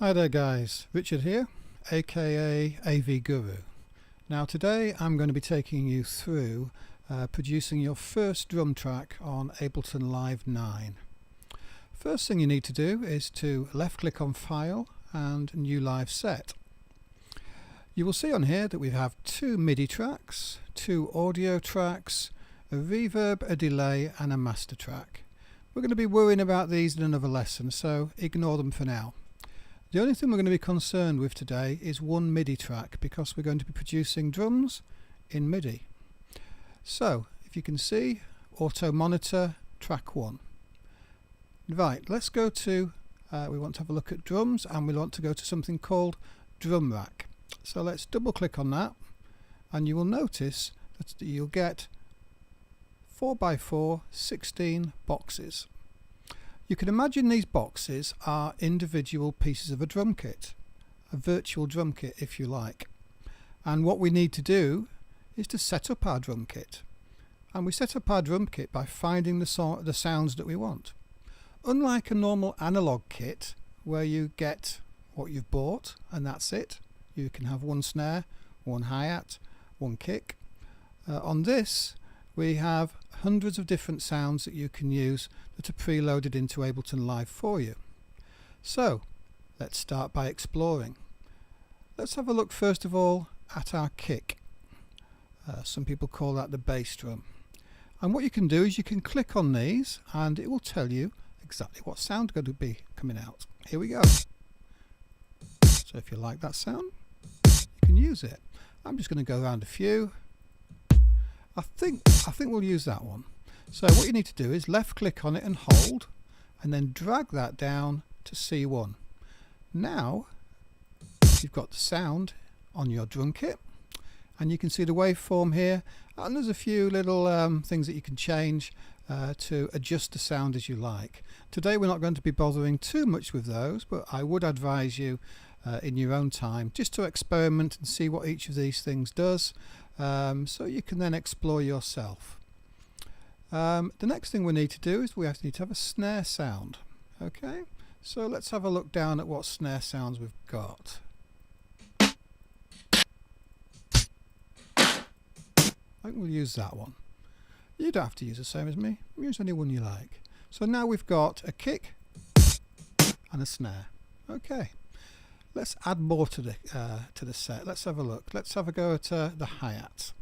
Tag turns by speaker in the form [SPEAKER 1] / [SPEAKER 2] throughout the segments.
[SPEAKER 1] Hi there guys, Richard here, aka AV Guru. Now today I'm going to be taking you through producing your first drum track on Ableton Live 9. First thing you need to do is to left click on File and New Live Set. You will see on here that we have two MIDI tracks, two audio tracks, a reverb, a delay and a master track. We're going to be worrying about these in another lesson, so ignore them for now. The only thing we're going to be concerned with today is one MIDI track, because we're going to be producing drums in MIDI. So if you can see, auto monitor track 1. Right, let's go to, we want to have a look at drums, and we want to go to something called drum rack. So let's double click on that, and you will notice that you'll get 4x4 16 boxes. You can imagine these boxes are individual pieces of a drum kit, a virtual drum kit if you like. And what we need to do is to set up our drum kit. And we set up our drum kit by finding the sounds that we want. Unlike a normal analog kit where you get what you've bought and that's it, you can have one snare, one hi-hat, one kick. On this we have hundreds of different sounds that you can use that are preloaded into Ableton Live for you. So let's start by exploring. Let's have a look first of all at our kick. Some people call that the bass drum. And what you can do is you can click on these and it will tell you exactly what sound is going to be coming out. Here we go. So if you like that sound, you can use it. I'm just going to go around a few. I think we'll use that one. So what you need to do is left click on it and hold, and then drag that down to C1. Now you've got the sound on your drum kit, and you can see the waveform here, and there's a few little things that you can change to adjust the sound as you like. Today we're not going to be bothering too much with those, but I would advise you in your own time just to experiment and see what each of these things does, so you can then explore yourself. The next thing we need to do is we need to have a snare sound. Okay, so let's have a look down at what snare sounds we've got. I think we'll use that one. You don't have to use the same as me, use any one you like. So now we've got a kick and a snare. Okay, let's add more to the set. Let's have a look. Let's have a go at the hi-hat.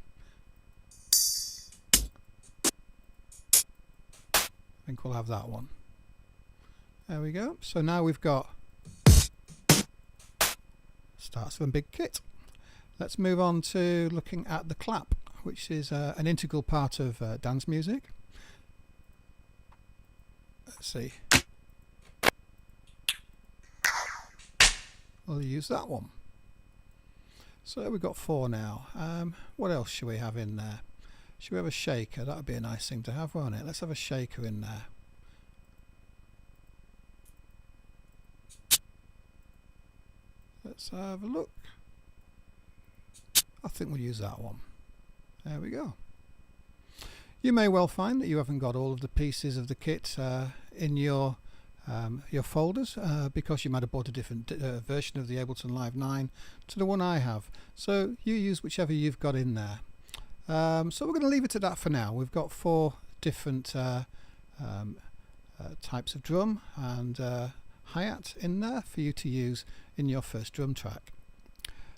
[SPEAKER 1] I think we'll have that one. There we go. So now we've got starts with a big kit. Let's move on to looking at the clap, which is an integral part of dance music. Let's see. We'll use that one. So we've got 4 now. What else should we have in there? Should we have a shaker? That would be a nice thing to have, won't it? Let's have a shaker in there. Let's have a look. I think we'll use that one. There we go. You may well find that you haven't got all of the pieces of the kit in your folders because you might have bought a different version of the Ableton Live 9 to the one I have. So you use whichever you've got in there. So we're going to leave it at that for now. We've got 4 different types of drum and hi-hat in there for you to use in your first drum track.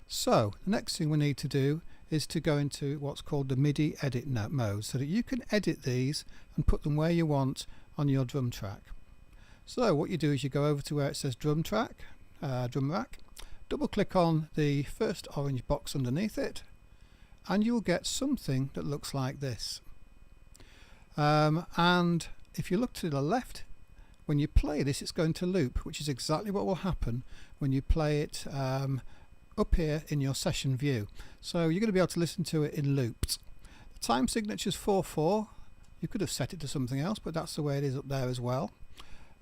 [SPEAKER 1] So the next thing we need to do is to go into what's called the MIDI edit mode, so that you can edit these and put them where you want on your drum track. So what you do is you go over to where it says drum rack, double click on the first orange box underneath it, and you'll get something that looks like this. And if you look to the left, when you play this, it's going to loop, which is exactly what will happen when you play it up here in your session view. So you're going to be able to listen to it in loops. The time signature is 4/4. You could have set it to something else, but that's the way it is up there as well.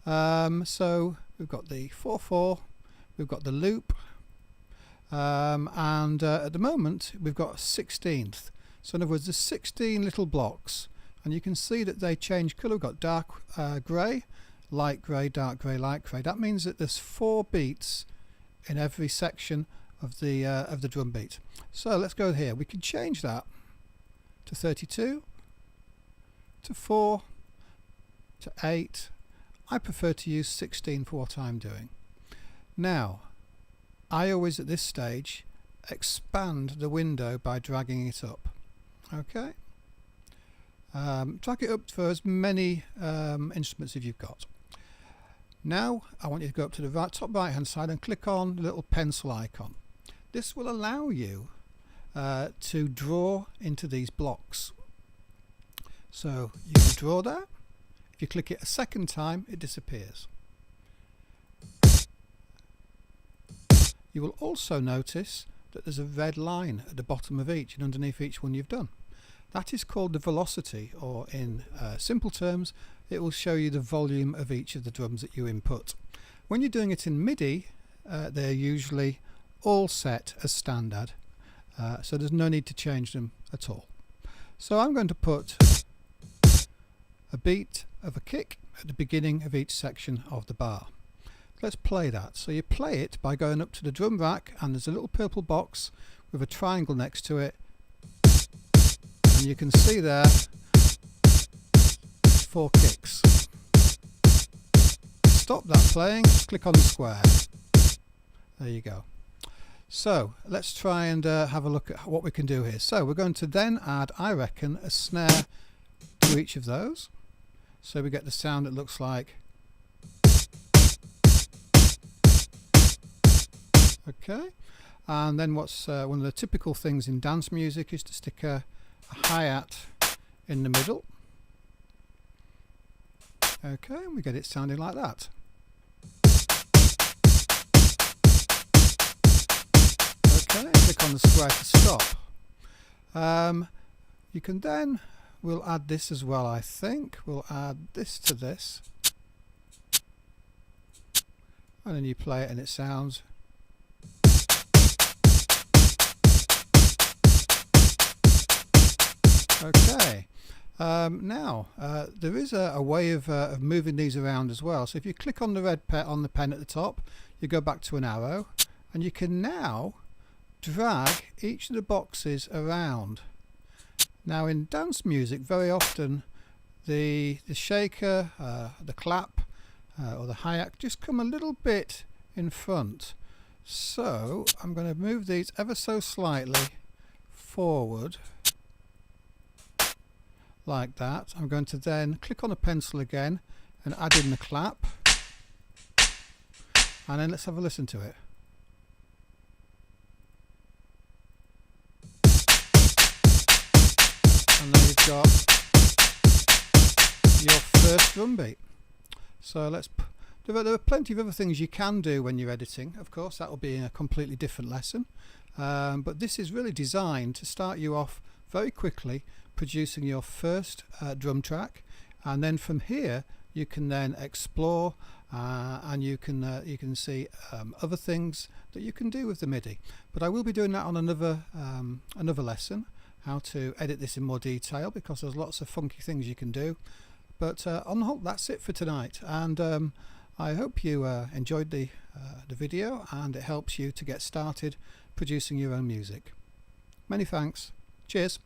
[SPEAKER 1] So we've got the 4/4, we've got the loop, and at the moment we've got a 16th. So in other words, there's 16 little blocks, and you can see that they change colour. We've got dark grey, light grey, dark grey, light grey. That means that there's 4 beats in every section of the drum beat. So let's go here. We can change that to 32, to 4, to 8. I prefer to use 16 for what I'm doing. Now, I always at this stage expand the window by dragging it up. Okay, drag it up for as many instruments as you've got. Now I want you to go up to the top right hand side and click on the little pencil icon. This will allow you to draw into these blocks. So you can draw there. If you click it a second time, it disappears. You will also notice that there's a red line at the bottom of each and underneath each one you've done. That is called the velocity, or in simple terms, it will show you the volume of each of the drums that you input. When you're doing it in MIDI, they're usually all set as standard, so there's no need to change them at all. So I'm going to put a beat of a kick at the beginning of each section of the bar. Let's play that. So you play it by going up to the drum rack, and there's a little purple box with a triangle next to it, and you can see there 4 kicks. Stop that playing, click on the square. There you go. So let's try and have a look at what we can do here. So we're going to then add, I reckon, a snare to each of those. So we get the sound that looks like. Okay, and then what's one of the typical things in dance music is to stick a hi-hat in the middle. Okay, and we get it sounding like that. Okay, click on the square to stop. You can then, we'll add this as well, I think. We'll add this to this. And then you play it and it sounds. Okay, now there is a way of moving these around as well. So if you click on the red on the pen at the top, you go back to an arrow, and you can now drag each of the boxes around. Now in dance music, very often the shaker, the clap, or the hi-hat just come a little bit in front. So I'm going to move these ever so slightly forward. Like that. I'm going to then click on a pencil again and add in the clap, and then let's have a listen to it. And then you've got your first drum beat. So there are plenty of other things you can do when you're editing. Of course, that will be in a completely different lesson, but this is really designed to start you off very quickly producing your first drum track, and then from here you can then explore and you can see other things that you can do with the MIDI. But I will be doing that on another lesson, how to edit this in more detail, because there's lots of funky things you can do. But on the whole, that's it for tonight, and I hope you enjoyed the video and it helps you to get started producing your own music. Many thanks. Cheers.